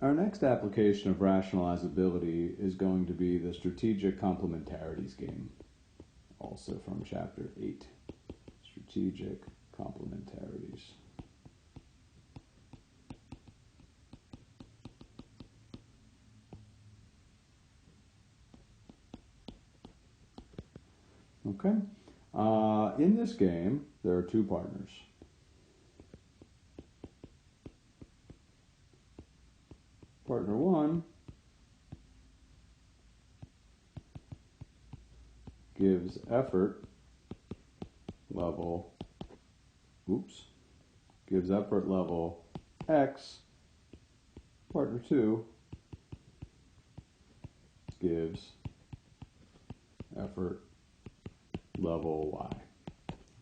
Our next application of rationalize ability is going to be the strategic complementarities game, also from Chapter 8. Strategic complementarities. Okay. In this game, there are two partners. Partner 1 gives effort level, gives effort level X. Partner 2 gives effort level Y.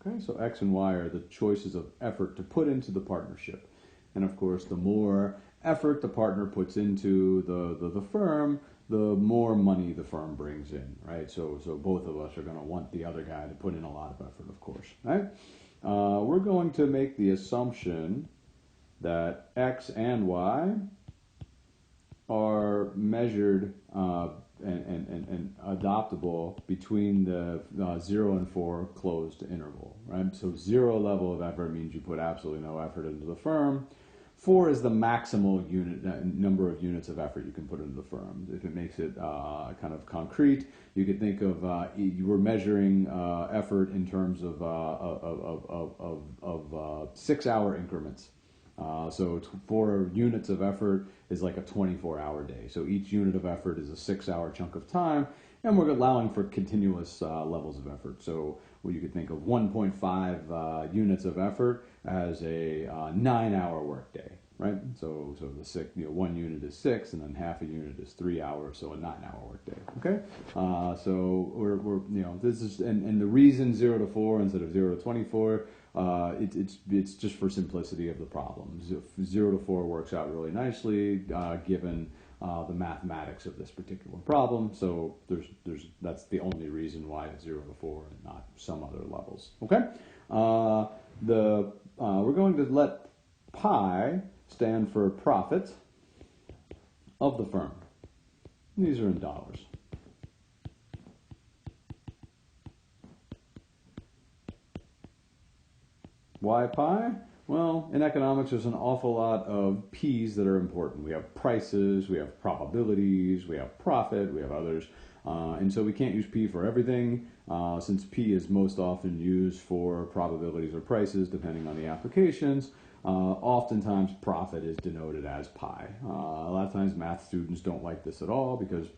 Okay, so X and Y are the choices of effort to put into the partnership. And of course, the more effort the partner puts into the firm, the more money the firm brings in, right? So both of us are going to want the other guy to put in a lot of effort, of course, right? We're going to make the assumption that X and Y are measured and adoptable between the 0 and 4 closed interval, right? So 0 level of effort means you put absolutely no effort into the firm. 4 is the maximal number of units of effort you can put into the firm. If it makes it kind of concrete, you could think of you were measuring effort in terms of 6-hour increments. So 4 units of effort is like a 24-hour day. So each unit of effort is a 6-hour chunk of time, and we're allowing for continuous levels of effort. So you could think of 1.5 units of effort as a 9-hour workday, right? So the 1 unit is 6, and then half a unit is 3 hours, so a 9-hour workday. Okay, so we're this is and the reason 0 to 4 instead of 0 to 24. It's just for simplicity of the problem. 0 to 4 works out really nicely given the mathematics of this particular problem. So that's the only reason why it's 0 to 4 and not some other levels. Okay, we're going to let pi stand for profit of the firm. These are in dollars. Why pi? Well, in economics, there's an awful lot of P's that are important. We have prices, we have probabilities, we have profit, we have others. And so we can't use P for everything, since P is most often used for probabilities or prices, depending on the applications. Oftentimes, profit is denoted as pi. A lot of times, math students don't like this at all because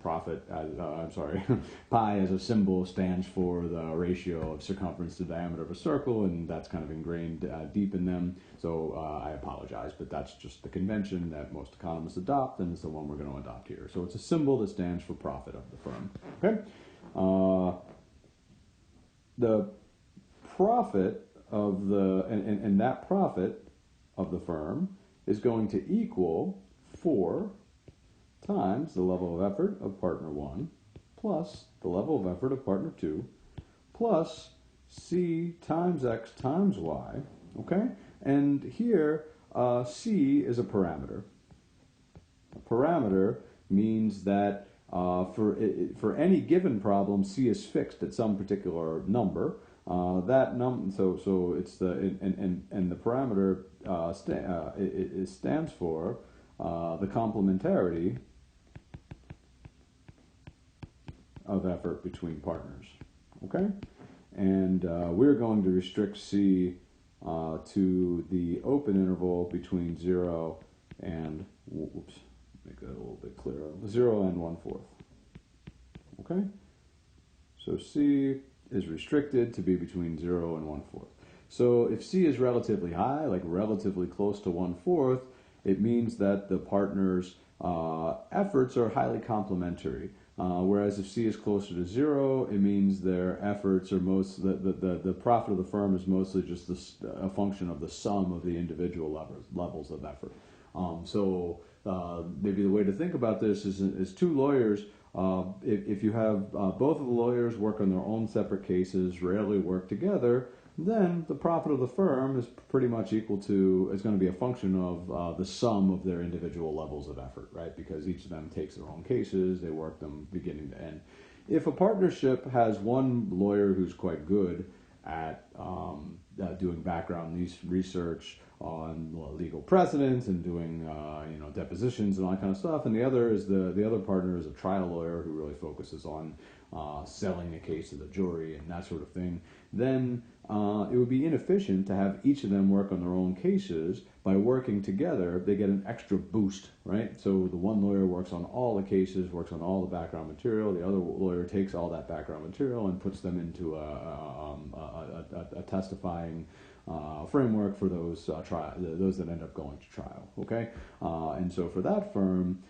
pi as a symbol stands for the ratio of circumference to diameter of a circle, and that's kind of ingrained deep in them. So I apologize, but that's just the convention that most economists adopt, and it's the one we're going to adopt here. So it's a symbol that stands for profit of the firm. Okay, the profit of the and that profit of the firm is going to equal 4 times the level of effort of partner 1 plus the level of effort of partner 2 plus C times X times Y, okay? And here C is a parameter. A parameter means that for any given problem, C is fixed at some particular number. So it's the and the parameter it stands for the complementarity of effort between partners. Okay, and we're going to restrict C to the open interval between 0 and make that a little bit clearer. 0 and 1/4. Okay, so C is restricted to be between 0 and 1/4. So if C is relatively high, like relatively close to 1/4, it means that the partners' efforts are highly complementary. Whereas if C is closer to 0, it means their efforts are the profit of the firm is mostly just a function of the sum of the individual levels of effort. Maybe the way to think about this is two lawyers. If you have both of the lawyers work on their own separate cases, rarely work together, then the profit of the firm is pretty much equal to, is going to be a function of the sum of their individual levels of effort, right? Because each of them takes their own cases, they work them beginning to end. If a partnership has one lawyer who's quite good at doing background research on legal precedents and doing depositions and all that kind of stuff, and the other partner is a trial lawyer who really focuses on selling a case to the jury and that sort of thing, then it would be inefficient to have each of them work on their own cases. By working together, they get an extra boost, right? So the one lawyer works on all the cases, works on all the background material. The other lawyer takes all that background material and puts them into a testifying framework for those that end up going to trial. Okay, and so for that firm,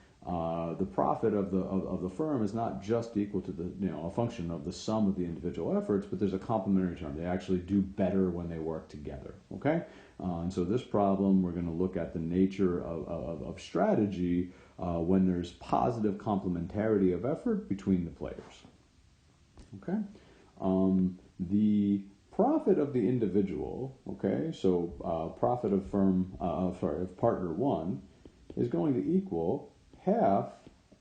the profit of the firm is not just equal to a function of the sum of the individual efforts, but there's a complementary term. They actually do better when they work together. Okay, and so this problem, we're going to look at the nature of strategy when there's positive complementarity of effort between the players. Okay, the profit of the individual. Okay, so profit of of partner one is going to equal half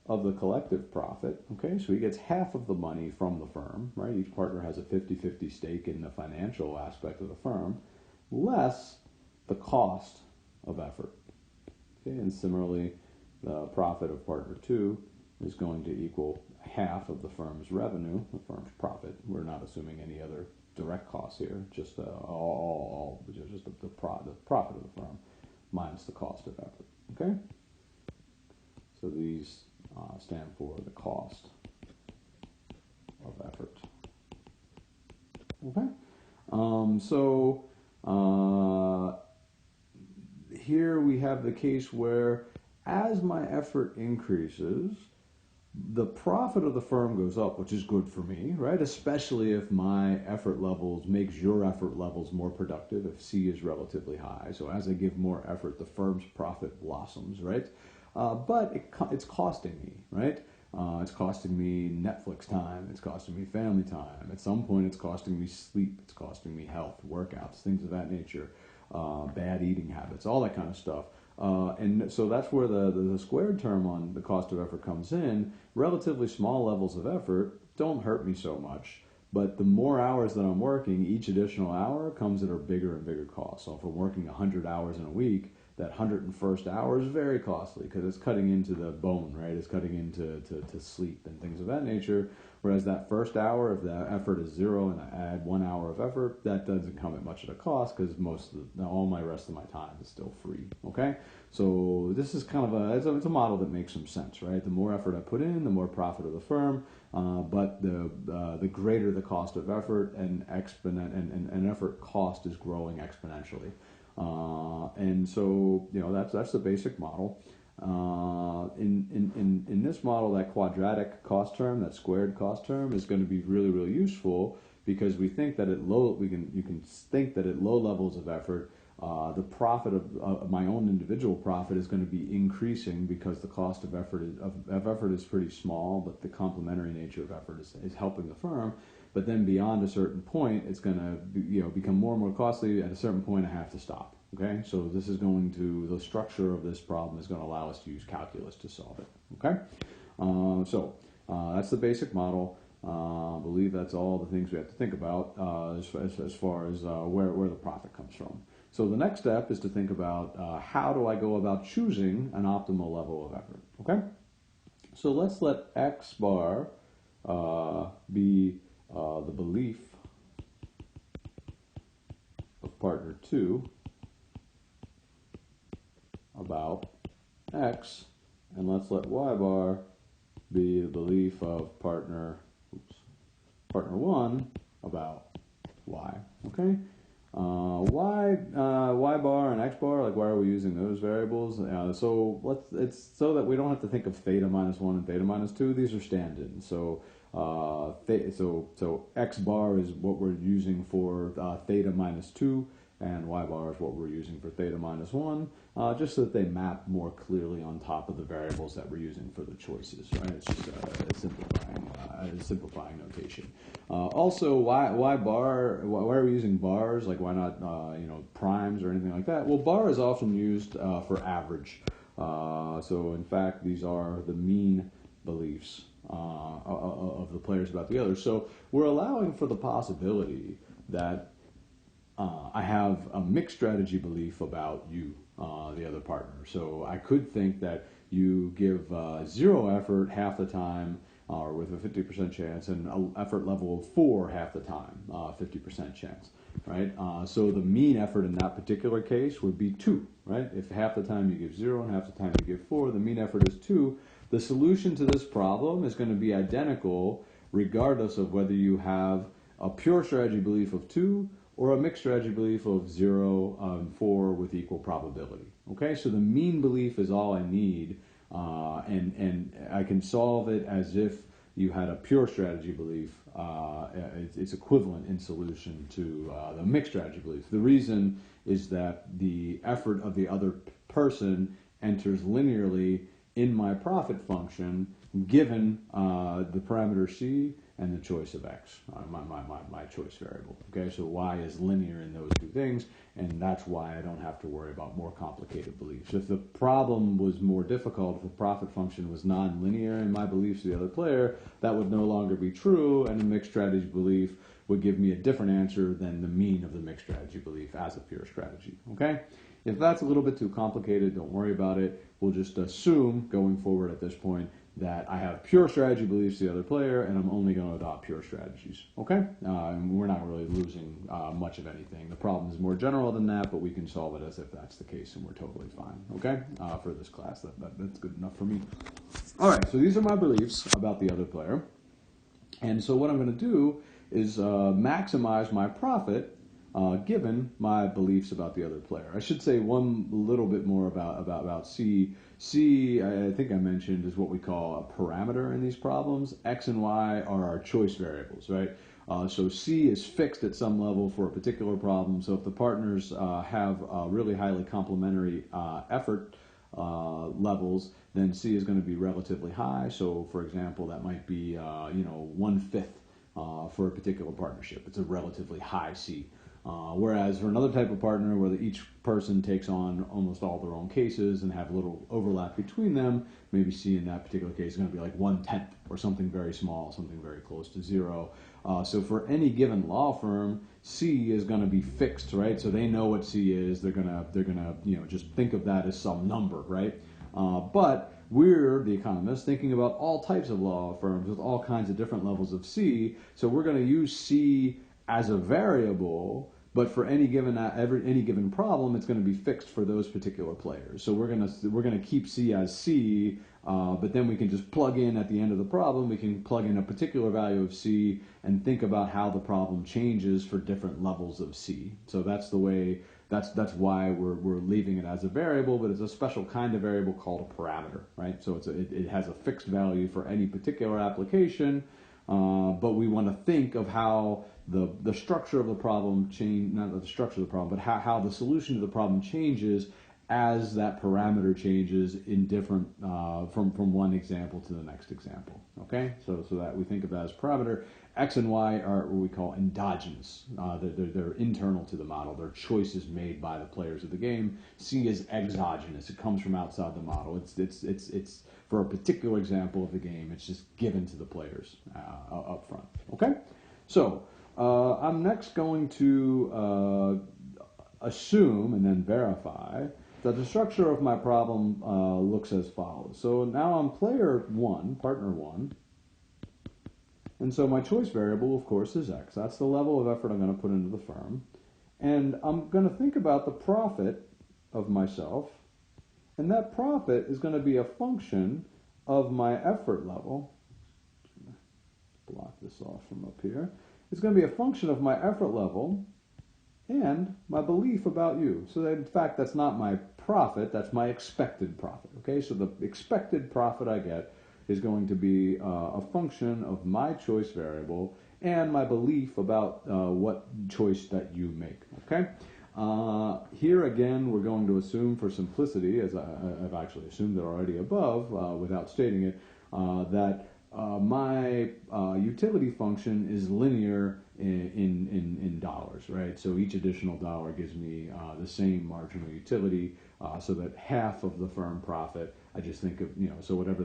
of the collective profit. Okay, so he gets half of the money from the firm, right? Each partner has a 50-50 stake in the financial aspect of the firm, less the cost of effort. Okay, and similarly, the profit of partner two is going to equal half of the firm's revenue, the firm's profit. We're not assuming any other direct costs here, just the profit of the firm minus the cost of effort. Okay, so these stand for the cost of effort. Okay, here we have the case where as my effort increases, the profit of the firm goes up, which is good for me, right? Especially if my effort levels makes your effort levels more productive, if C is relatively high. So as I give more effort, the firm's profit blossoms, right? But it's costing me, right? It's costing me Netflix time. It's costing me family time. At some point, it's costing me sleep. It's costing me health, workouts, things of that nature, bad eating habits, all that kind of stuff. And so that's where the squared term on the cost of effort comes in. Relatively small levels of effort don't hurt me so much, but the more hours that I'm working, each additional hour comes at a bigger and bigger cost. So if I'm working 100 hours in a week, that 101st hour is very costly because it's cutting into the bone, right? It's cutting into to sleep and things of that nature. Whereas that first hour, if the effort is 0 and I add 1 hour of effort, that doesn't come at much of a cost because all my rest of my time is still free. Okay, so this is kind of it's a model that makes some sense, right? The more effort I put in, the more profit of the firm, but the greater the cost of effort, and effort cost is growing exponentially. And so that's the basic model. In this model, that quadratic cost term, that squared cost term, is going to be really, really useful because we think that you can think that at low levels of effort, the profit of my own individual profit is going to be increasing because the cost of effort is pretty small, but the complementary nature of effort is helping the firm. But then beyond a certain point, it's going to become more and more costly. At a certain point, I have to stop. Okay, so the structure of this problem is going to allow us to use calculus to solve it. Okay, so that's the basic model. I believe that's all the things we have to think about as far as where the profit comes from. So the next step is to think about how do I go about choosing an optimal level of effort. Okay, so let's let X bar be the belief of partner 2 about X, and let's let Y bar be the belief of partner 1 about Y. Okay, Y bar and X bar, like why are we using those variables? So it's so that we don't have to think of theta minus 1 and theta minus 2. These are stand-ins. So X bar is what we're using for theta minus 2, and y bar is what we're using for theta minus 1, just so that they map more clearly on top of the variables that we're using for the choices, right? It's just a simplifying notation. Also, why bar? Why are we using bars? Like, why not primes or anything like that? Well, bar is often used for average. So in fact, these are the mean beliefs of the players about the others. So we're allowing for the possibility that I have a mixed strategy belief about you, the other partner. So I could think that you give 0 effort half the time, or with a 50% chance, and an effort level of 4 half the time, 50% chance, right? So the mean effort in that particular case would be 2, right? If half the time you give 0 and half the time you give 4, the mean effort is 2. The solution to this problem is going to be identical regardless of whether you have a pure strategy belief of 2 or a mixed strategy belief of 0 and 4 with equal probability. Okay, so the mean belief is all I need, and I can solve it as if you had a pure strategy belief. It's equivalent in solution to the mixed strategy belief. The reason is that the effort of the other person enters linearly in my profit function given the parameter C and the choice of X, my choice variable. Okay, so Y is linear in those two things, and that's why I don't have to worry about more complicated beliefs. If the problem was more difficult, if the profit function was non-linear in my beliefs of the other player, that would no longer be true, and the mixed strategy belief would give me a different answer than the mean of the mixed strategy belief as a pure strategy. Okay? If that's a little bit too complicated, don't worry about it. We'll just assume going forward at this point that I have pure strategy beliefs the other player, and I'm only going to adopt pure strategies. Okay? And we're not really losing much of anything. The problem is more general than that, but we can solve it as if that's the case, and we're totally fine. Okay? For this class, that's good enough for me. All right, so these are my beliefs about the other player. And so what I'm going to do is maximize my profit given my beliefs about the other player. I should say one little bit more about C. C, I think I mentioned, is what we call a parameter in these problems. X and Y are our choice variables, right? So C is fixed at some level for a particular problem. So if the partners have really highly complementary effort levels, then C is going to be relatively high. So for example, that might be 1/5 for a particular partnership. It's a relatively high C. Whereas for another type of partner where each person takes on almost all their own cases and have a little overlap between them, maybe C in that particular case is going to be like 1/10 or something very small, something very close to 0. So for any given law firm, C is going to be fixed, right? So they know what C is. They're gonna just think of that as some number, right? But we're, the economists, thinking about all types of law firms with all kinds of different levels of C. So we're going to use C as a variable, but for any given problem, it's going to be fixed for those particular players. So we're going to keep C as C, but then we can just plug in at the end of the problem. We can plug in a particular value of C and think about how the problem changes for different levels of C. So that's the way. That's why we're leaving it as a variable, but it's a special kind of variable called a parameter, right? So it has a fixed value for any particular application, but we want to think of how the structure of the problem not the structure of the problem, but how the solution to the problem changes as that parameter changes in different from one example to the next example. Okay, so that we think of that as parameter. X and Y are what we call endogenous. They're internal to the model. They're choices made by the players of the game. C is exogenous. It comes from outside the model. It's for a particular example of the game. It's just given to the players up front. Okay, so I'm next going to assume and then verify that the structure of my problem looks as follows. So now I'm player 1, partner 1. And so my choice variable, of course, is X. That's the level of effort I'm going to put into the firm. And I'm going to think about the profit of myself. And that profit is going to be a function of my effort level. Block this off from up here. It's going to be a function of my effort level and my belief about you. So that, in fact, that's not my profit, that's my expected profit. Okay, so the expected profit I get is going to be a function of my choice variable and my belief about what choice that you make. Okay, Here again, we're going to assume for simplicity, as I've actually assumed it already above without stating it, that my utility function is linear in dollars, right? So each additional dollar gives me the same marginal utility, so that half of the firm profit, I just think of, so whatever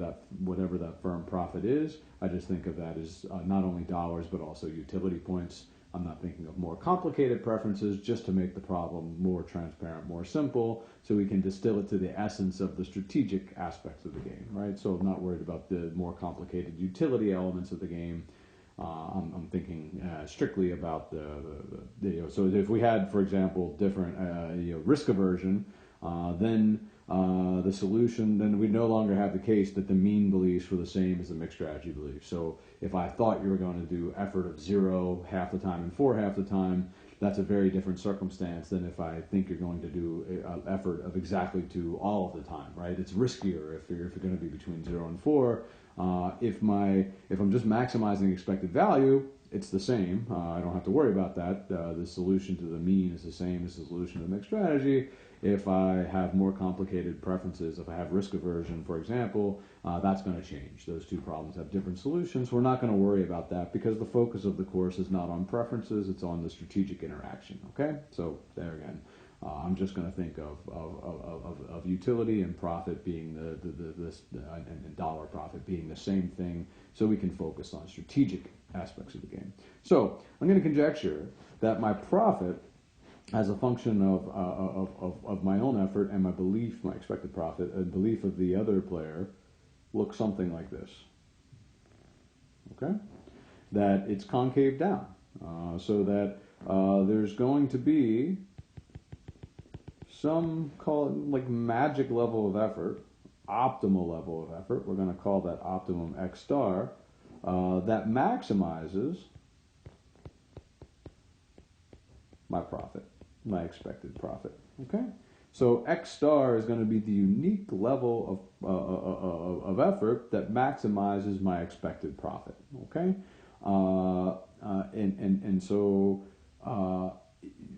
that firm profit is, I just think of that as not only dollars but also utility points. I'm not thinking of more complicated preferences, just to make the problem more transparent, more simple, so we can distill it to the essence of the strategic aspects of the game, right? So I'm not worried about the more complicated utility elements of the game. I'm thinking strictly about so if we had, for example, different risk aversion, then the solution, then we no longer have the case that the mean beliefs were the same as the mixed strategy beliefs. So if I thought you were going to do effort of 0 half the time and 4 half the time, that's a very different circumstance than if I think you're going to do an effort of exactly 2 all of the time, right? It's riskier if you're going to be between 0 and 4. If I'm just maximizing expected value, it's the same. I don't have to worry about that. The solution to the mean is the same as the solution to the mixed strategy. If I have more complicated preferences, if I have risk aversion, for example, that's going to change. Those 2 problems have different solutions. We're not going to worry about that because the focus of the course is not on preferences, it's on the strategic interaction, okay? So there again, I'm just going to think of utility and profit being and dollar profit being the same thing, so we can focus on strategic aspects of the game. So I'm going to conjecture that my profit as a function of my own effort and my belief, my expected profit, and belief of the other player, looks something like this. Okay? That it's concave down. So that there's going to be some, call it like magic level of effort, optimal level of effort, we're going to call that optimum X star, that maximizes my profit, my expected profit. Okay? So X star is going to be the unique level of effort that maximizes my expected profit. Okay? So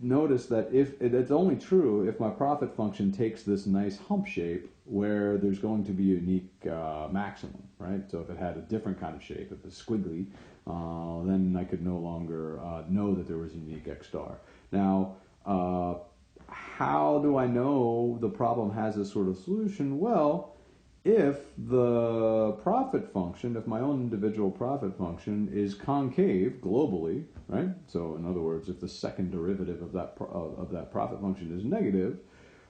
notice that if it's only true if my profit function takes this nice hump shape where there's going to be a unique maximum, right? So if it had a different kind of shape, if it's squiggly, then I could no longer know that there was a unique X star. Now, how do I know the problem has this sort of solution? Well, if the profit function, if my own individual profit function is concave globally, right? So in other words, if the second derivative of that profit function is negative,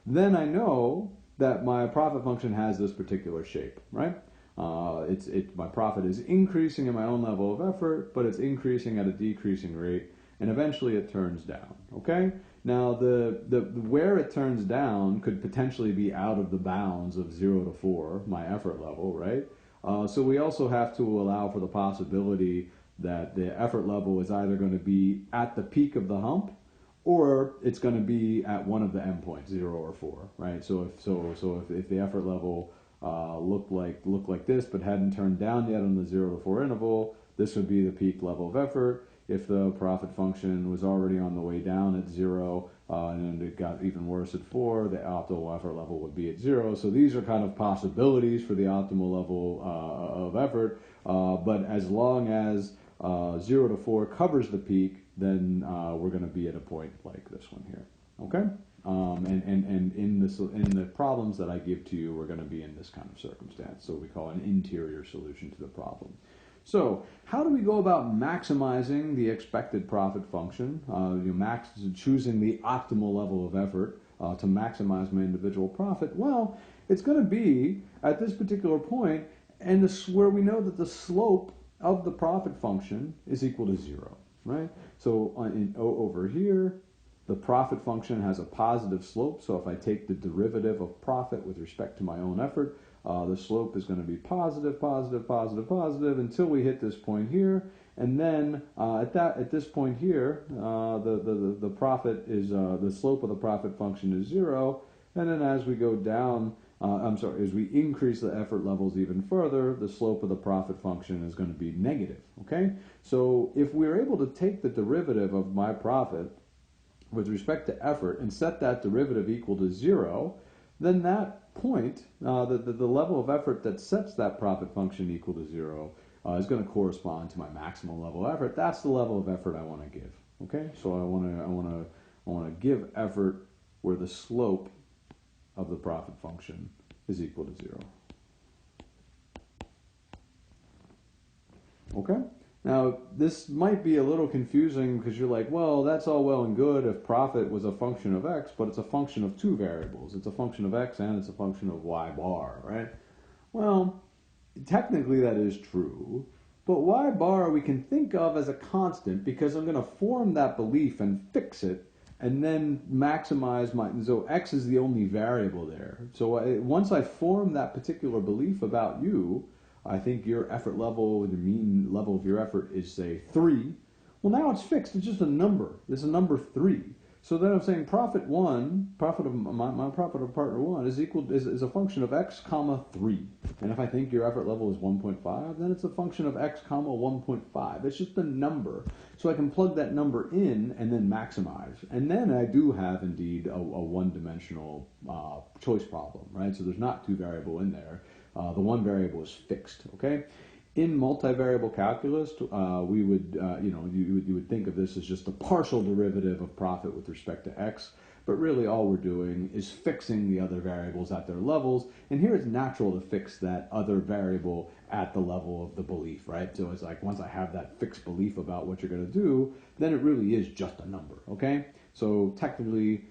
then I know that my profit function has this particular shape, right? My profit is increasing in my own level of effort, but it's increasing at a decreasing rate, and eventually it turns down. Okay? Now the where it turns down could potentially be out of the bounds of 0 to 4, my effort level, right? So we also have to allow for the possibility that the effort level is either going to be at the peak of the hump, or it's going to be at one of the endpoints, 0 or 4, right? So if the effort level looked like this but hadn't turned down yet on the 0 to 4 interval, this would be the peak level of effort. If the profit function was already on the way down at 0 and it got even worse at 4, the optimal effort level would be at 0. So these are kind of possibilities for the optimal level of effort. But as long as 0 to 4 covers the peak, then we're going to be at a point like this one here. Okay? And in the problems that I give to you, we're going to be in this kind of circumstance. So we call an interior solution to the problem. So how do we go about maximizing the expected profit function, choosing the optimal level of effort to maximize my individual profit? Well, it's going to be at this particular point, and where we know that the slope of the profit function is equal to 0, right? So over here, the profit function has a positive slope, so if I take the derivative of profit with respect to my own effort, the slope is going to be positive, positive, positive, positive until we hit this point here, and then at this point here, the profit is the slope of the profit function is 0, and then as we go down, as we increase the effort levels even further, the slope of the profit function is going to be negative. Okay, so if we're able to take the derivative of my profit with respect to effort and set that derivative equal to 0, then that point, the level of effort that sets that profit function equal to 0, is going to correspond to my maximal level of effort. That's the level of effort I want to give. Okay, so I want to give effort where the slope of the profit function is equal to 0. Okay? Now, this might be a little confusing because you're like, well, that's all well and good if profit was a function of x, but it's a function of two variables. It's a function of x and it's a function of y bar, right? Well, technically that is true, but y bar we can think of as a constant because I'm going to form that belief and fix it and then maximize so x is the only variable there. So once I form that particular belief about you, I think your effort level, the mean level of your effort is, say, 3. Well, now it's fixed. It's just a number. It's a number 3. So then I'm saying profit of my profit of partner 1 is a function of x comma 3. And if I think your effort level is 1.5, then it's a function of x comma 1.5. It's just a number. So I can plug that number in and then maximize. And then I do have indeed a one-dimensional choice problem, right? So there's not two variable in there. The one variable is fixed, okay? In multivariable calculus, we would, you would think of this as just a partial derivative of profit with respect to x, but really all we're doing is fixing the other variables at their levels, and here it's natural to fix that other variable at the level of the belief, right? So it's like once I have that fixed belief about what you're going to do, then it really is just a number, okay? So technically,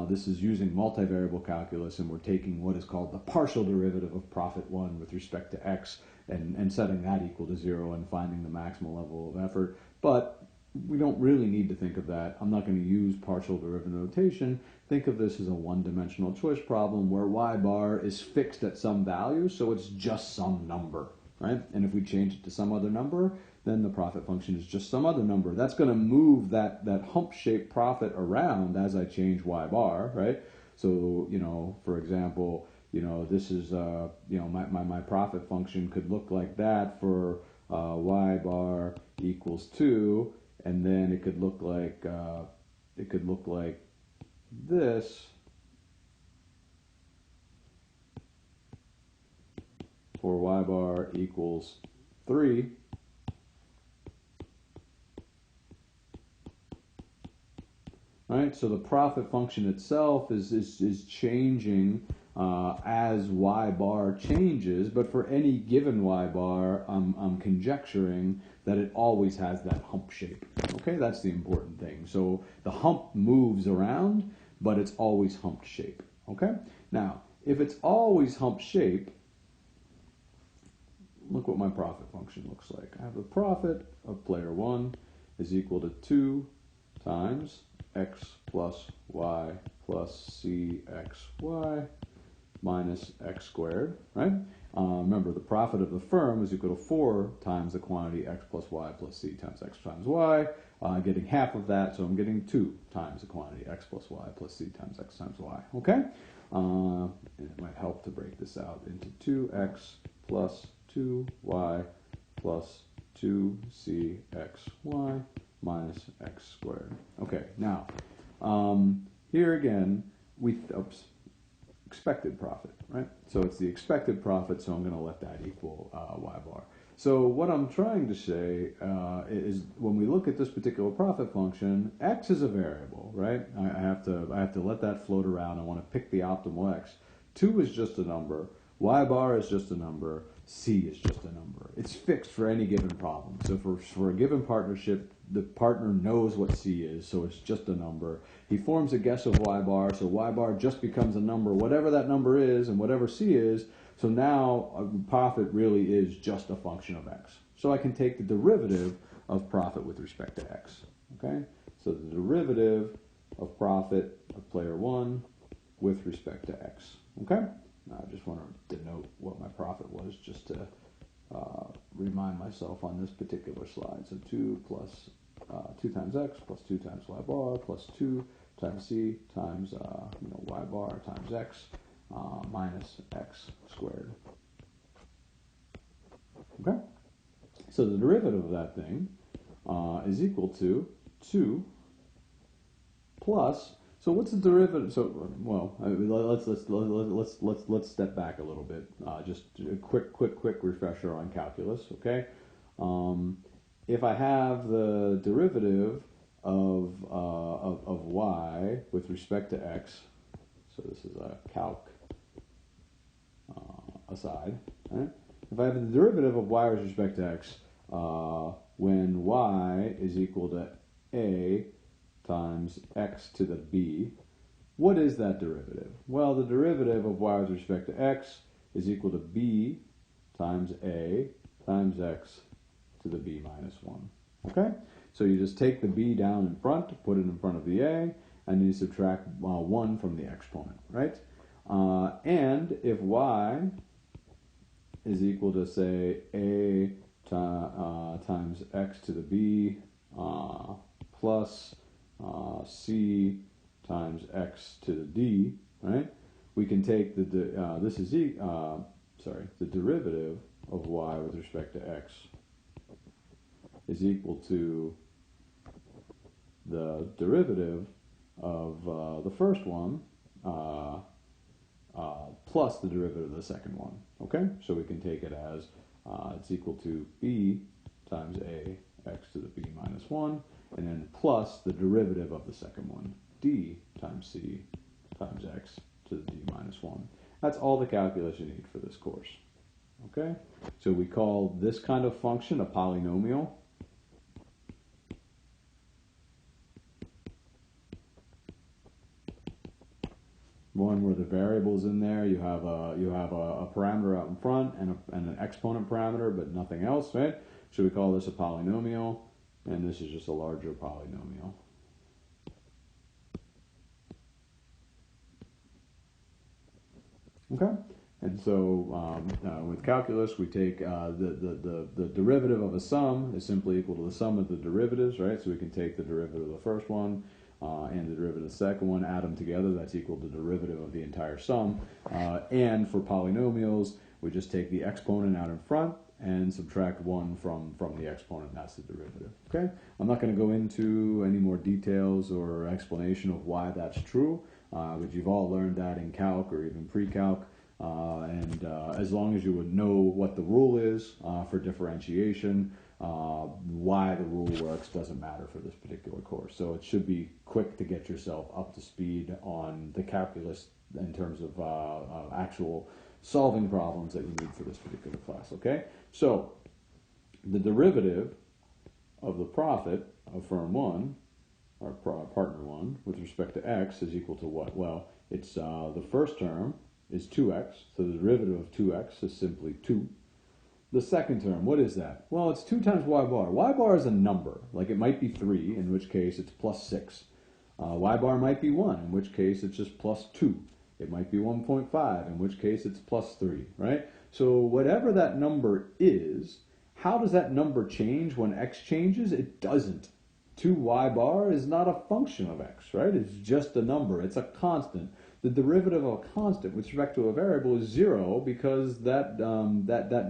this is using multivariable calculus, and we're taking what is called the partial derivative of profit 1 with respect to x, and setting that equal to 0 and finding the maximal level of effort. But we don't really need to think of that. I'm not going to use partial derivative notation. Think of this as a one-dimensional choice problem where y bar is fixed at some value, so it's just some number, right? And if we change it to some other number, then the profit function is just some other number. That's going to move that hump-shaped profit around as I change y bar, right? So, for example, this is, my profit function could look like that for y bar equals 2, and then it could look like this for y bar equals 3. Right, so the profit function itself is changing as y bar changes, but for any given y bar, I'm conjecturing that it always has that hump shape. Okay, that's the important thing. So the hump moves around, but it's always humped shape. Okay, now if it's always humped shape, look what my profit function looks like. I have the profit of player 1 is equal to 2 times x plus y plus cxy minus x squared, right? Remember, the profit of the firm is equal to 4 times the quantity x plus y plus c times x times y. Getting half of that, so I'm getting 2 times the quantity x plus y plus c times x times y, okay? And it might help to break this out into 2x plus 2y plus 2cxy minus x squared. Okay, now, here again, expected profit, right? So it's the expected profit, so I'm going to let that equal y bar. So what I'm trying to say is when we look at this particular profit function, x is a variable, right? I have to let that float around. I want to pick the optimal x. 2 is just a number. Y bar is just a number. C is just a number. It's fixed for any given problem. So for a given partnership, the partner knows what C is, so it's just a number. He forms a guess of y bar, so y bar just becomes a number, whatever that number is and whatever C is. So now profit really is just a function of x. So I can take the derivative of profit with respect to x. Okay? So the derivative of profit of player 1 with respect to x. Okay? Now I just want to denote what my profit was just to remind myself on this particular slide. So 2 plus 2 times x plus 2 times y bar plus 2 times c times y bar times x minus x squared. Okay? So the derivative of that thing is equal to 2 plus. So what's the derivative? So well, let's step back a little bit. Just a quick refresher on calculus. Okay, if I have the derivative of y with respect to x, so this is a calc aside. Right? If I have the derivative of y with respect to x when y is equal to a times x to the b, what is that derivative? Well, the derivative of y with respect to x is equal to b times a times x to the b minus 1. Okay? So you just take the b down in front, put it in front of the a, and you subtract 1 from the exponent, right? And if y is equal to, say, a times x to the b plus c times x to the d, right? We can take the derivative of y with respect to x is equal to the derivative of the first one plus the derivative of the second one. Okay, so we can take it as it's equal to b times a x to the b minus 1, and then plus the derivative of the second one, d times c times x to the d minus 1. That's all the calculus you need for this course. Okay, so we call this kind of function a polynomial. One where the variable's in there, you have a parameter out in front and an exponent parameter, but nothing else, right? So we call this a polynomial, and this is just a larger polynomial. Okay, and so with calculus, we take the derivative of a sum is simply equal to the sum of the derivatives, right? So we can take the derivative of the first one and the derivative of the second one, add them together, that's equal to the derivative of the entire sum. And for polynomials, we just take the exponent out in front and subtract 1 from the exponent, that's the derivative. Okay, I'm not going to go into any more details or explanation of why that's true, but you've all learned that in calc or even pre-calc. And as long as you would know what the rule is for differentiation, why the rule works doesn't matter for this particular course. So it should be quick to get yourself up to speed on the calculus in terms of actual solving problems that you need for this particular class. Okay, so the derivative of the profit of firm 1, or partner 1, with respect to x is equal to what? Well, it's the first term is 2x, so the derivative of 2x is simply 2. The second term, what is that? Well, it's 2 times y bar. Y bar is a number, like it might be 3, in which case it's plus 6. Y bar might be 1, in which case it's just plus 2. It might be 1.5, in which case it's plus 3, right? So whatever that number is, how does that number change when x changes? It doesn't. 2y bar is not a function of x, right? It's just a number. It's a constant. The derivative of a constant with respect to a variable is 0 because that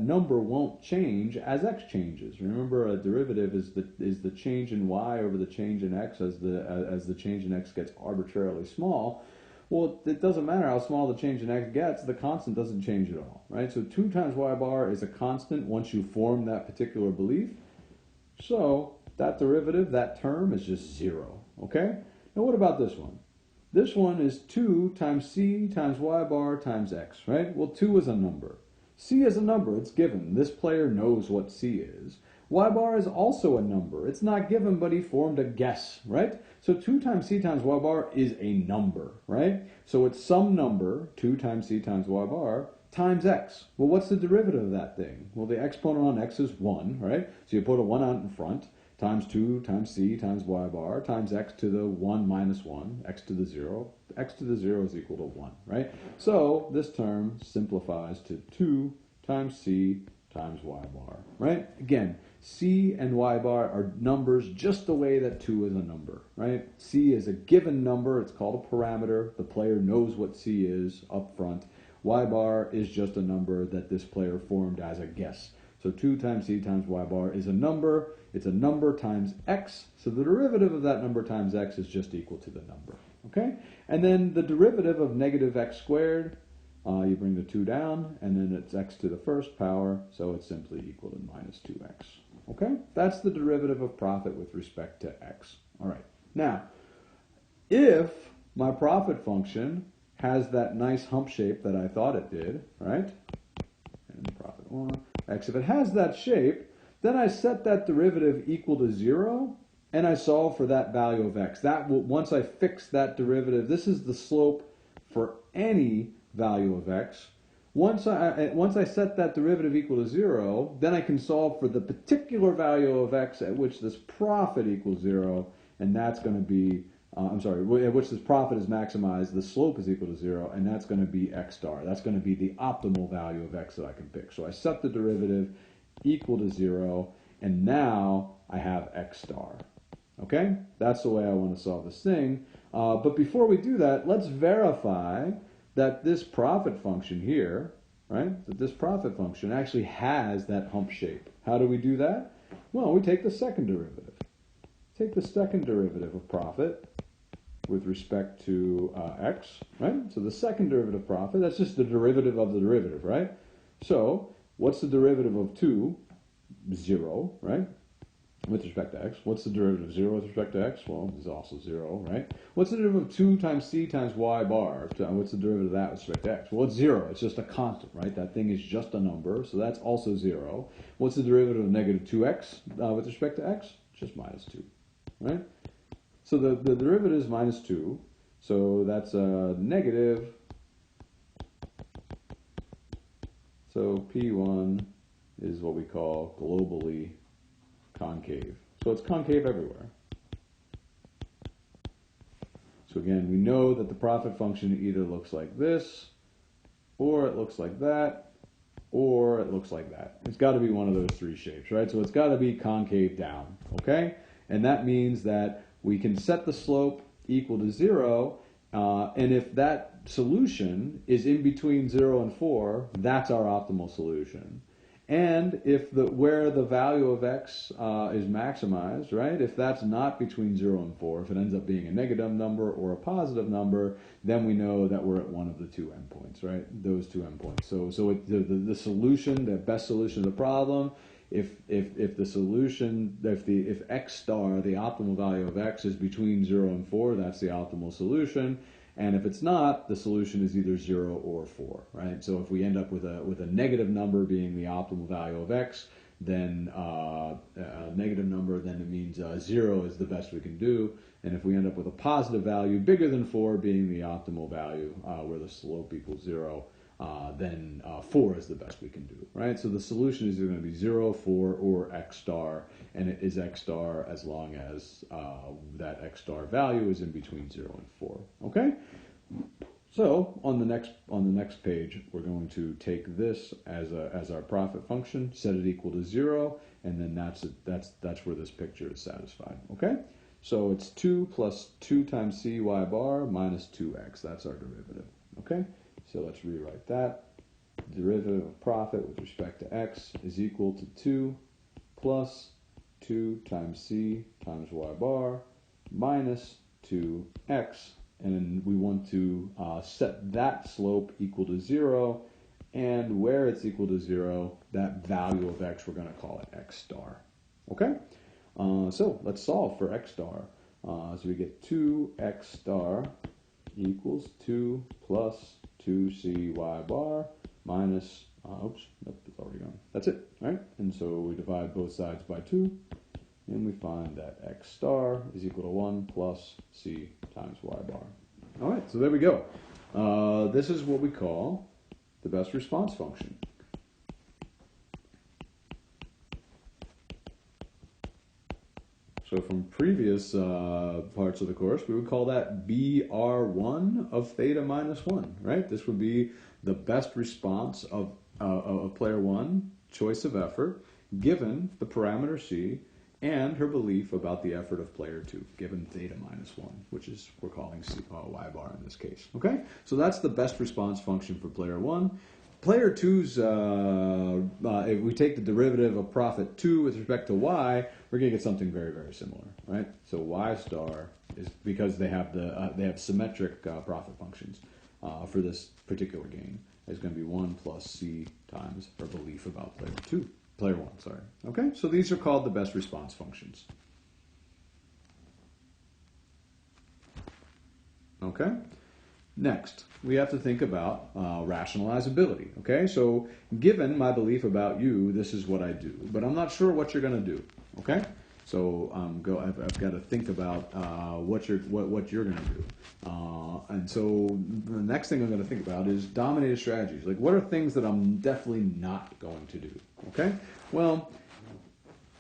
number won't change as x changes. Remember, a derivative is the change in y over the change in x as the change in x gets arbitrarily small. Well, it doesn't matter how small the change in x gets, the constant doesn't change at all, right? So 2 times y bar is a constant once you form that particular belief. So that derivative, that term, is just 0, okay? Now what about this one? This one is 2 times c times y bar times x, right? Well, 2 is a number. C is a number, it's given. This player knows what c is. Y bar is also a number. It's not given, but he formed a guess, right? So 2 times c times y bar is a number, right? So it's some number, 2 times c times y bar, times x. Well, what's the derivative of that thing? Well, the exponent on x is 1, right? So you put a 1 out in front, times 2 times c times y bar times x to the 1 minus 1, x to the 0. X to the 0 is equal to 1, right? So this term simplifies to 2 times c times y bar, right? Again, c and y bar are numbers just the way that 2 is a number, right? C is a given number. It's called a parameter. The player knows what c is up front. Y bar is just a number that this player formed as a guess. So 2 times c times y bar is a number. It's a number times x. So the derivative of that number times x is just equal to the number. Okay? And then the derivative of negative x squared, you bring the 2 down, and then it's x to the first power, so it's simply equal to minus 2x. Okay? That's the derivative of profit with respect to x. All right. Now, if my profit function has that nice hump shape that I thought it did, right? And profit 1, x, if it has that shape, then I set that derivative equal to 0, and I solve for that value of x. That will, once I fix that derivative, this is the slope for any value of x. Once I set that derivative equal to 0, then I can solve for the particular value of x at which this profit equals 0, and that's going to be, at which this profit is maximized, the slope is equal to 0, and that's going to be x star. That's going to be the optimal value of x that I can pick. So I set the derivative equal to 0, and now I have x star. Okay? That's the way I want to solve this thing. But before we do that, let's verify that this profit function here, right, that this profit function actually has that hump shape. How do we do that? Well, we take the second derivative. Take the second derivative of profit with respect to x, right? So the second derivative of profit, that's just the derivative of the derivative, right? So what's the derivative of 2? 0, right? With respect to x. What's the derivative of 0 with respect to x? Well, it's also 0, right? What's the derivative of 2 times c times y bar? What's the derivative of that with respect to x? Well, it's 0. It's just a constant, right? That thing is just a number, so that's also 0. What's the derivative of negative 2x with respect to x? Just minus 2, right? So the derivative is minus 2, so that's a negative. So P1 is what we call globally concave. So it's concave everywhere. So again, we know that the profit function either looks like this, or it looks like that, or it looks like that. It's got to be one of those three shapes, right? So it's got to be concave down, okay? And that means that we can set the slope equal to 0, and if that solution is in between 0 and 4, that's our optimal solution. And if where the value of x is maximized, right, if that's not between 0 and 4, if it ends up being a negative number or a positive number, then we know that we're at one of the two endpoints, right, those two endpoints. So the solution, the best solution to the problem, if the solution, if x star, the optimal value of x, is between 0 and 4, that's the optimal solution. And if it's not, the solution is either 0 or 4, right? So if we end up with a negative number being the optimal value of x, then a negative number, then it means 0 is the best we can do. And if we end up with a positive value bigger than 4 being the optimal value, where the slope equals 0, then 4 is the best we can do, right? So the solution is either going to be 0, 4, or x star, and it is x star as long as that x star value is in between 0 and 4. Okay? So on the next page, we're going to take this as our profit function, set it equal to 0, and then that's where this picture is satisfied. Okay? So it's 2 plus 2 times c y bar minus 2x. That's our derivative. Okay? So let's rewrite that. Derivative of profit with respect to x is equal to 2 plus 2 times c times y bar minus 2x. And we want to set that slope equal to 0. And where it's equal to 0, that value of x, we're going to call it x star. Okay? So let's solve for x star. So we get 2x star equals 2 plus 2cy bar minus, oops, nope, it's already gone. That's it, right? And so we divide both sides by 2, and we find that x star is equal to 1 plus c times y bar. All right, so there we go. This is what we call the best response function. So from previous parts of the course, we would call that BR1 of theta minus 1, right? This would be the best response of player 1, choice of effort, given the parameter C and her belief about the effort of player 2, given theta minus 1, which is, we're calling y bar in this case, okay? So that's the best response function for player 1. player two's, if we take the derivative of profit 2 with respect to y, we're going to get something very, very similar, right? So y star is, because they have symmetric profit functions for this particular gain, is going to be 1 plus c times our belief about player 1, sorry. Okay, so these are called the best response functions. Okay? Next, we have to think about rationalize ability. Okay, so given my belief about you, this is what I do, but I'm not sure what you're going to do. Okay, so I've got to think about what you're going to do, and so the next thing I'm going to think about is dominated strategies. Like, what are things that I'm definitely not going to do? Okay, well,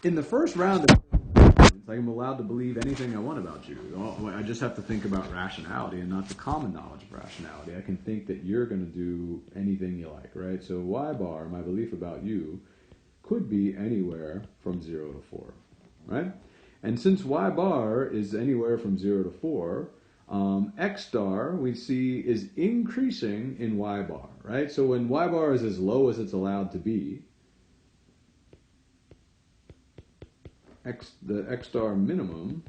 in the first round, I'm allowed to believe anything I want about you. I just have to think about rationality and not the common knowledge of rationality. I can think that you're going to do anything you like, right? So y bar, my belief about you, could be anywhere from 0 to 4, right? And since y bar is anywhere from 0 to 4, x star, we see, is increasing in y bar, right? So when y bar is as low as it's allowed to be, the x star minimum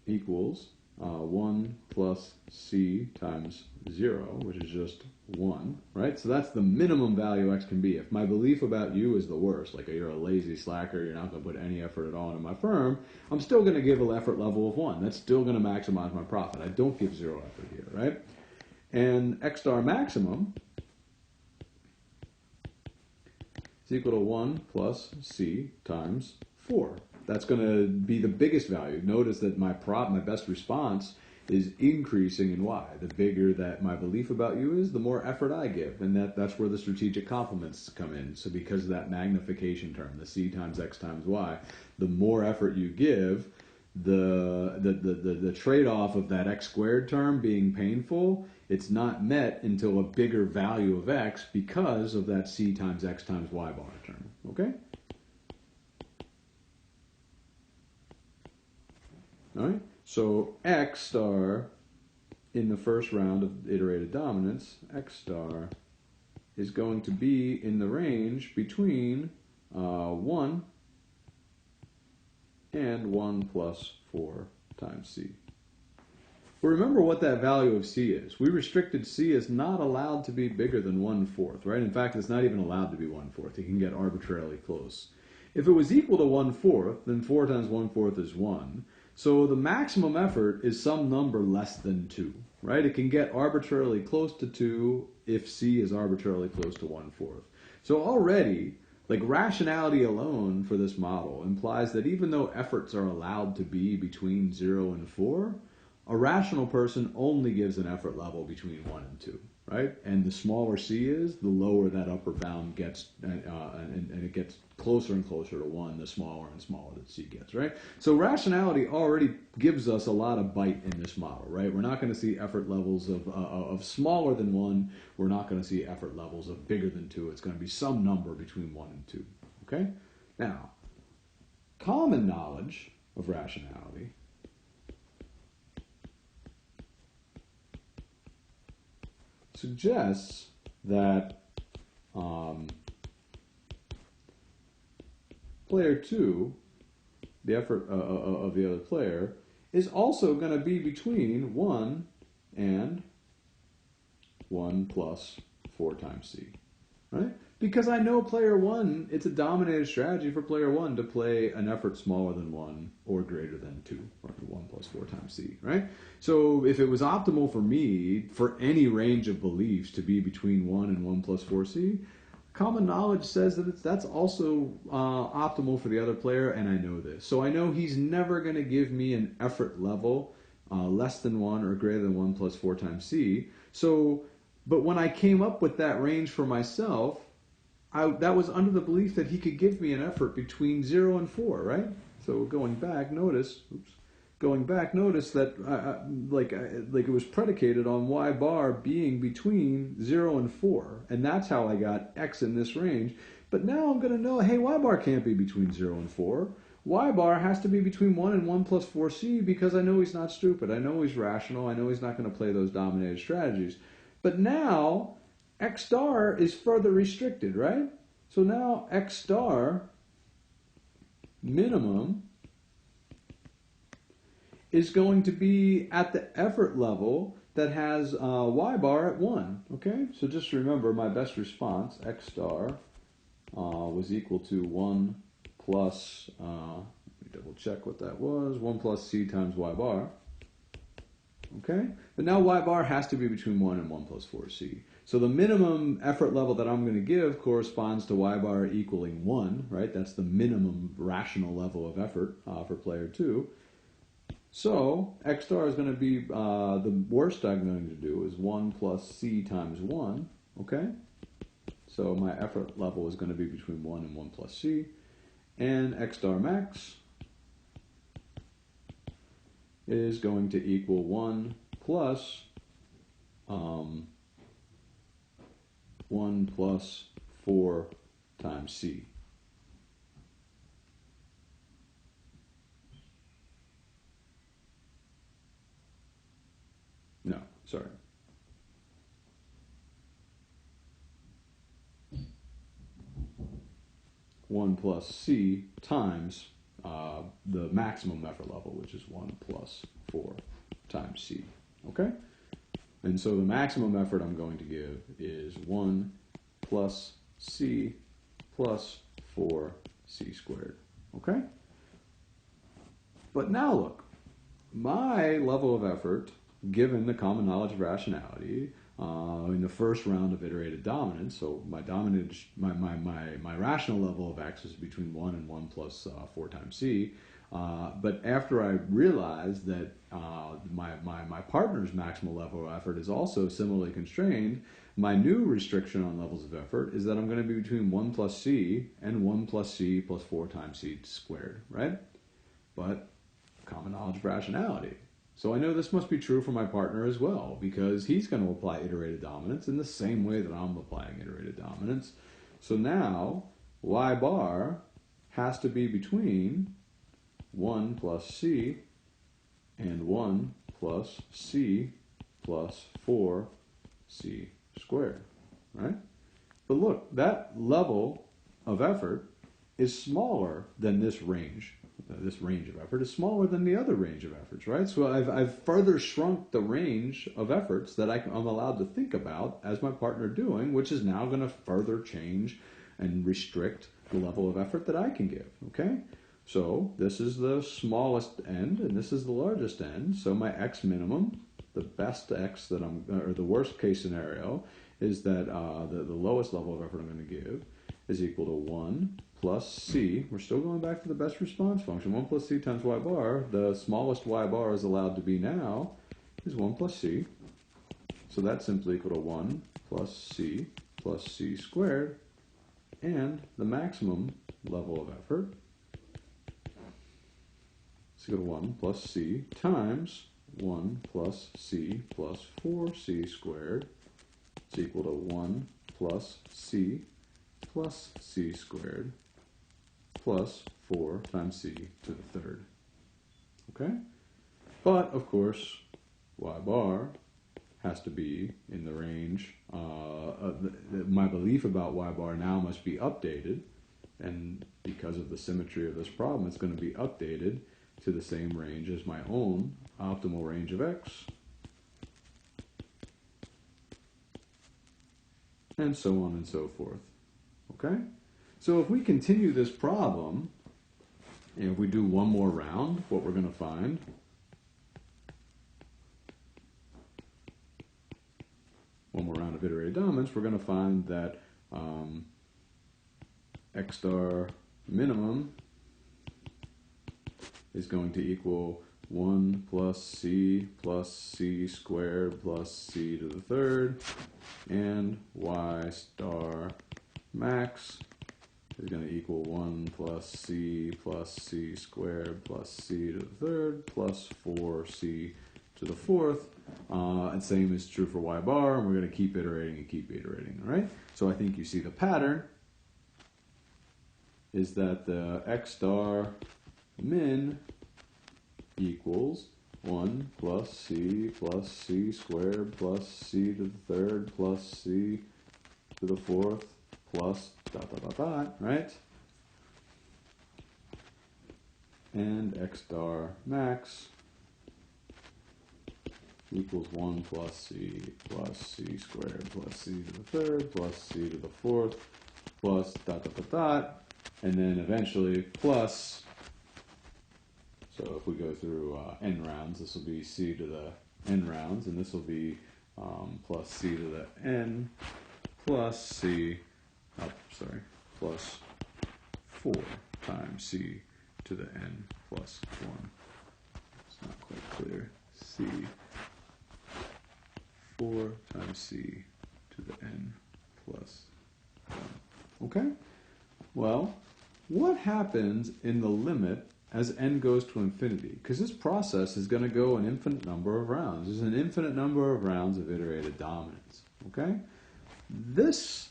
equals 1 plus c times 0, which is just 1, right? So that's the minimum value x can be. If my belief about you is the worst, like you're a lazy slacker, you're not going to put any effort at all into my firm, I'm still going to give an effort level of 1. That's still going to maximize my profit. I don't give 0 effort here, right? And x star maximum is equal to 1 plus c times 4. That's going to be the biggest value. Notice that my best response is increasing in y. The bigger that my belief about you is, the more effort I give. And that's where the strategic complements come in. So because of that magnification term, the c times x times y, the more effort you give, the trade-off of that x squared term being painful, it's not met until a bigger value of x because of that c times x times y bar term. Okay? All right? So x star in the first round of iterated dominance, x star is going to be in the range between 1 and 1 plus 4 times c. But remember what that value of c is. We restricted c as not allowed to be bigger than 1/4, right? In fact, it's not even allowed to be 1/4. It can get arbitrarily close. If it was equal to 1/4, then 4 times 1/4 is 1. So the maximum effort is some number less than 2, right? It can get arbitrarily close to 2 if c is arbitrarily close to 1/4. So already, like, rationality alone for this model implies that even though efforts are allowed to be between 0 and 4, a rational person only gives an effort level between 1 and 2, right? And the smaller c is, the lower that upper bound gets, and it gets closer and closer to 1, the smaller and smaller that c gets, right? So rationality already gives us a lot of bite in this model, right? We're not going to see effort levels of smaller than 1. We're not going to see effort levels of bigger than 2. It's going to be some number between 1 and 2, okay? Now, common knowledge of rationality suggests that player 2, the effort of the other player, is also going to be between 1 and 1 plus 4 times c, right? Because I know player 1, it's a dominated strategy for player 1 to play an effort smaller than 1 or greater than 2, or 1 plus 4 times c, right? So if it was optimal for me, for any range of beliefs to be between 1 and 1 plus 4c, common knowledge says that that's also optimal for the other player, and I know this. So I know he's never going to give me an effort level less than 1 or greater than 1 plus 4 times c. So, but when I came up with that range for myself, that was under the belief that he could give me an effort between 0 and 4, right? So going back, notice that like it was predicated on y bar being between 0 and 4, and that's how I got x in this range. But now I'm going to know, hey, y bar can't be between 0 and 4. Y bar has to be between 1 and 1 plus 4c because I know he's not stupid. I know he's rational. I know he's not going to play those dominated strategies. But now x star is further restricted, right? So now x star minimum is going to be at the effort level that has y bar at 1, okay? So just remember my best response, x star, was equal to 1 plus, let me double check what that was, 1 plus c times y bar, okay? But now y bar has to be between 1 and 1 plus 4c. So the minimum effort level that I'm going to give corresponds to y bar equaling 1, right? That's the minimum rational level of effort for player 2. So x star is going to be, the worst I'm going to do is 1 plus c times 1, okay? So my effort level is going to be between 1 and 1 plus c. And x star max is going to equal 1 plus 1 plus 4 times c. No, sorry. One plus c times the maximum effort level, which is 1 plus 4 times c. Okay? And so the maximum effort I'm going to give is 1 plus c plus 4c squared. Okay? But now look, my level of effort, given the common knowledge of rationality, in the first round of iterated dominance, so my rational level of x is between 1 and 1 plus 4 times c. But after I realized that my partner's maximal level of effort is also similarly constrained, my new restriction on levels of effort is that I'm going to be between 1 plus c and 1 plus c plus 4 times c squared, right? But common knowledge of rationality. So I know this must be true for my partner as well, because he's going to apply iterated dominance in the same way that I'm applying iterated dominance. So now y bar has to be between 1 plus c and 1 plus c plus 4c squared, right? But look, that level of effort is smaller than this range. This range of effort is smaller than the other range of efforts, right? So I've further shrunk the range of efforts that I'm allowed to think about as my partner doing, which is now going to further change and restrict the level of effort that I can give, okay? So this is the smallest end, and this is the largest end. So my x minimum, the best x that or the worst case scenario, is that the lowest level of effort I'm going to give is equal to 1 plus c. We're still going back to the best response function. 1 plus c times y bar. The smallest y bar is allowed to be now is 1 plus c. So that's simply equal to 1 plus c squared. And the maximum level of effort is equal to 1 plus c times 1 plus c plus 4c squared. It's equal to 1 plus c plus c squared plus 4 times c to the third. Okay? But, of course, y bar has to be in the range. My belief about y bar now must be updated, and because of the symmetry of this problem, it's going to be updated to the same range as my own optimal range of x, and so on and so forth. Okay? So if we continue this problem, and if we do one more round, what we're going to find one more round of iterated dominance, we're going to find that x star minimum is going to equal 1 plus c squared plus c to the third, and y star max is going to equal 1 plus c squared plus c to the third plus 4c to the fourth. And same is true for y bar, and we're going to keep iterating, all right? So I think you see the pattern is that the x star min equals 1 plus c squared plus c to the third plus c to the fourth plus dot dot dot dot, right? And x star max equals 1 plus c squared plus c to the third plus c to the fourth plus dot dot dot dot, and then eventually plus, so if we go through n rounds, this will be c to the n rounds, and this will be plus c to the n plus c, plus 4 times c to the n plus 1. It's not quite clear. C 4 times c to the n plus 1. Okay? Well, what happens in the limit as n goes to infinity? Because this process is going to go an infinite number of rounds. There's an infinite number of rounds of iterated dominance. Okay? This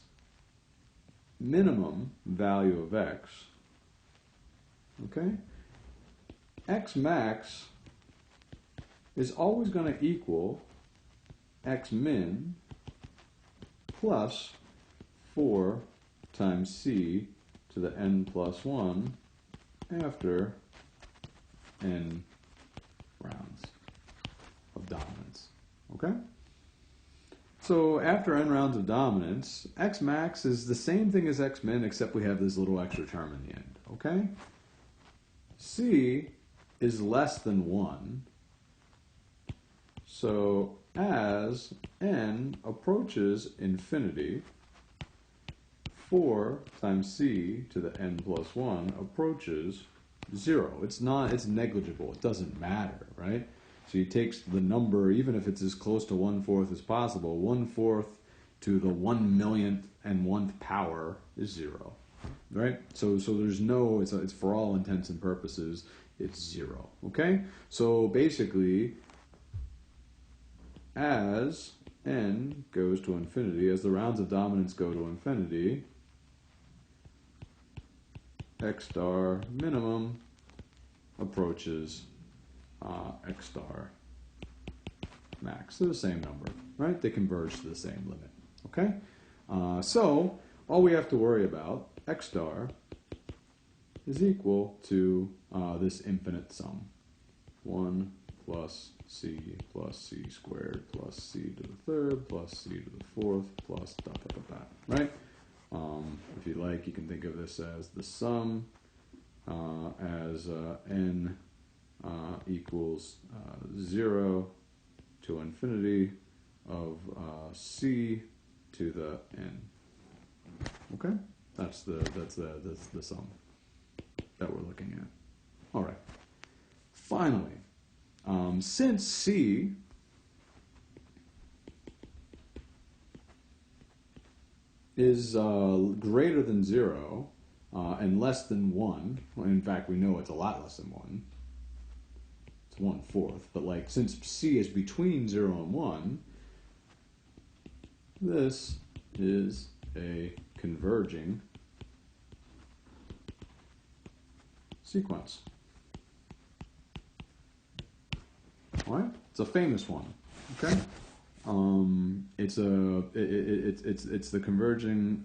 minimum value of x, okay, x max is always going to equal x min plus 4 times c to the n plus 1 after n rounds of dominance. Okay? So after n rounds of dominance, x max is the same thing as x min, except we have this little extra term in the end. Okay? C is less than 1. So as n approaches infinity, 4 times c to the n plus 1 approaches 0. It's negligible. It doesn't matter, right? So he takes the number, even if it's as close to 1/4 as possible, 1/4 to the 1,000,001th power is 0, right? So there's no, it's for all intents and purposes, it's 0, okay? So basically, as n goes to infinity, as the rounds of dominance go to infinity, x star minimum approaches x star max. They're the same number, right? They converge to the same limit, okay? So all we have to worry about, x star is equal to this infinite sum. 1 plus c squared plus c to the third plus c to the fourth plus dot dot dot dot, right? If you like, you can think of this as the sum as n equals 0 to infinity of c to the n. Okay, that's the sum that we're looking at. All right. Finally, since c is greater than 0 and less than 1, well, in fact, we know it's a lot less than 1. It's 1/4, but like since c is between 0 and 1, this is a converging sequence. All right, it's a famous one. Okay, it's the converging.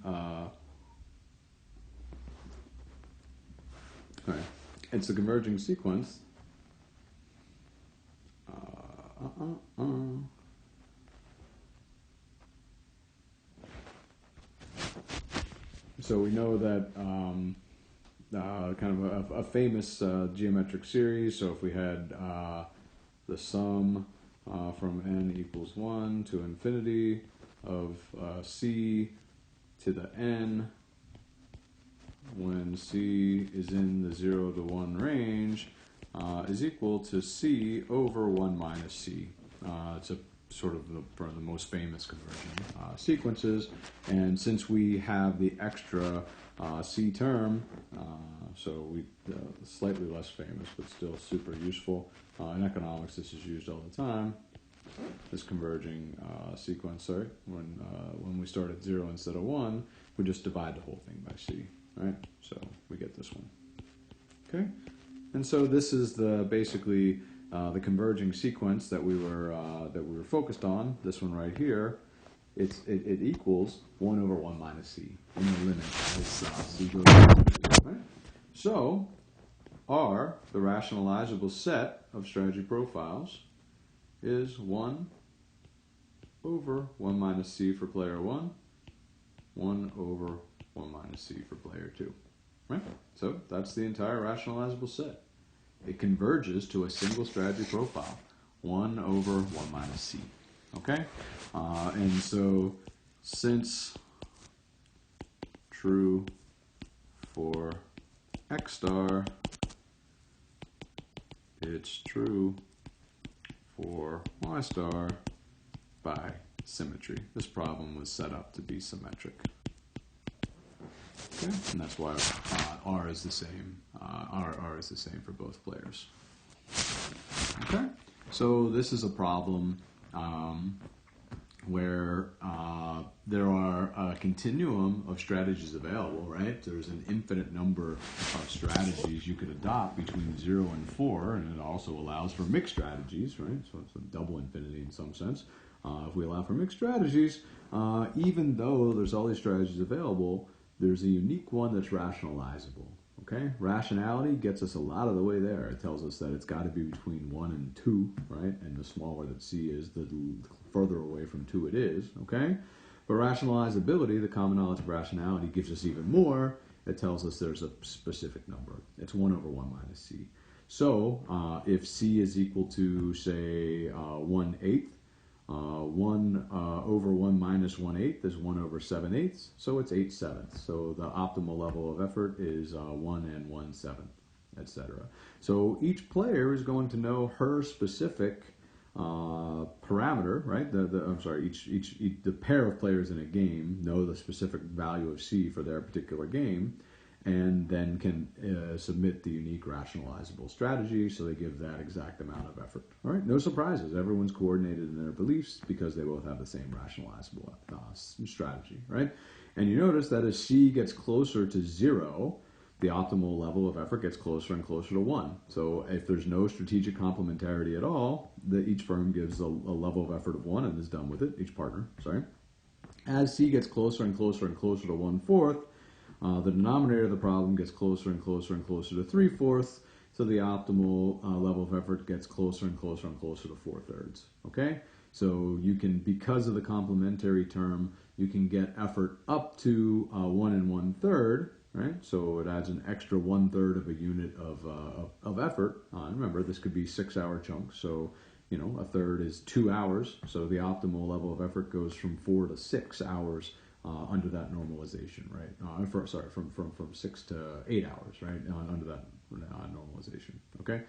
It's the converging sequence. So we know that kind of a famous geometric series. So if we had the sum from n equals 1 to infinity of c to the n, when c is in the 0 to 1 range, is equal to c over 1 minus c. It's a sort of the most famous converging sequences, and since we have the extra c term, so we slightly less famous but still super useful. In economics, this is used all the time. This converging sequence, when we start at 0 instead of 1, we just divide the whole thing by c, right? So we get this one. Okay, and so this is basically the converging sequence that we were focused on, this one right here, it equals 1 over 1 minus c in the limit as c goes to infinity, right? So R, the rationalizable set of strategy profiles, is 1 over 1 minus c for player 1, 1 over 1 minus c for player 2. Right? So that's the entire rationalizable set. It converges to a single strategy profile, 1 over 1 minus c. Okay? And so since true for x star, it's true for y star by symmetry. This problem was set up to be symmetric. Okay? And that's why R is the same. R is the same for both players. Okay? So this is a problem where there are a continuum of strategies available, right? There's an infinite number of strategies you could adopt between 0 and 4, and it also allows for mixed strategies, right? So it's a double infinity in some sense. If we allow for mixed strategies, even though there's all these strategies available, there's a unique one that's rationalizable. Okay, rationality gets us a lot of the way there. It tells us that it's got to be between 1 and 2, right? And the smaller that c is, the further away from 2 it is, okay? But rationalize ability, the common knowledge of rationality, gives us even more. It tells us there's a specific number. It's 1 over 1 minus c. So if c is equal to, say, 1/8, 1 over 1 minus 1/8 is 1 over 7/8, so it's 8/7. So the optimal level of effort is 1 and 1/7, etc. So each player is going to know her specific parameter, right? The pair of players in a game know the specific value of c for their particular game, and then can submit the unique rationalizable strategy, so they give that exact amount of effort. All right, no surprises. Everyone's coordinated in their beliefs because they both have the same rationalizable strategy, right? And you notice that as c gets closer to 0, the optimal level of effort gets closer and closer to 1. So if there's no strategic complementarity at all, each firm gives a level of effort of 1 and is done with it, each partner, sorry. As c gets closer and closer and closer to 1/4, the denominator of the problem gets closer and closer and closer to 3/4, so the optimal level of effort gets closer and closer and closer to 4/3. Okay? So you can, because of the complementary term, you can get effort up to 1 and 1/3, right? So it adds an extra 1/3 of a unit of effort. Remember, this could be 6-hour chunks, so a third is 2 hours. So the optimal level of effort goes from 4 to 6 hours. Under that normalization, right? From 6 to 8 hours, right? Under that normalization, okay?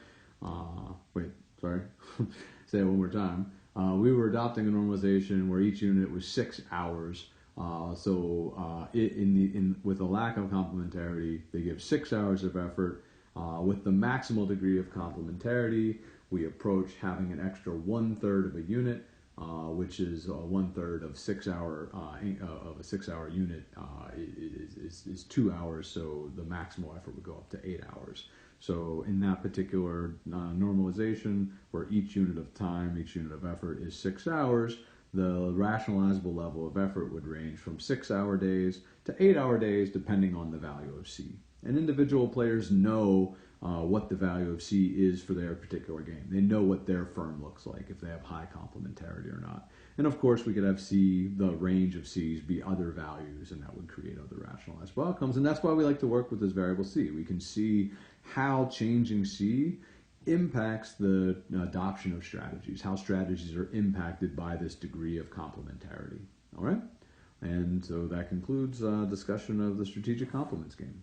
Say it one more time. We were adopting a normalization where each unit was 6 hours. With a lack of complementarity, they give 6 hours of effort. With the maximal degree of complementarity, we approach having an extra 1/3 of a unit. Which is 1/3 of 6 hour of a 6-hour unit is 2 hours. So the maximal effort would go up to 8 hours. So in that particular normalization, where each unit of time, each unit of effort is 6 hours, the rationalizable level of effort would range from 6-hour days to 8-hour days, depending on the value of c. And individual players know what the value of c is for their particular game. They know what their firm looks like, if they have high complementarity or not. And of course, we could have the range of c's be other values, and that would create other rationalizable outcomes. And that's why we like to work with this variable c. We can see how changing c impacts the adoption of strategies, how strategies are impacted by this degree of complementarity. All right? And so that concludes discussion of the strategic complements game.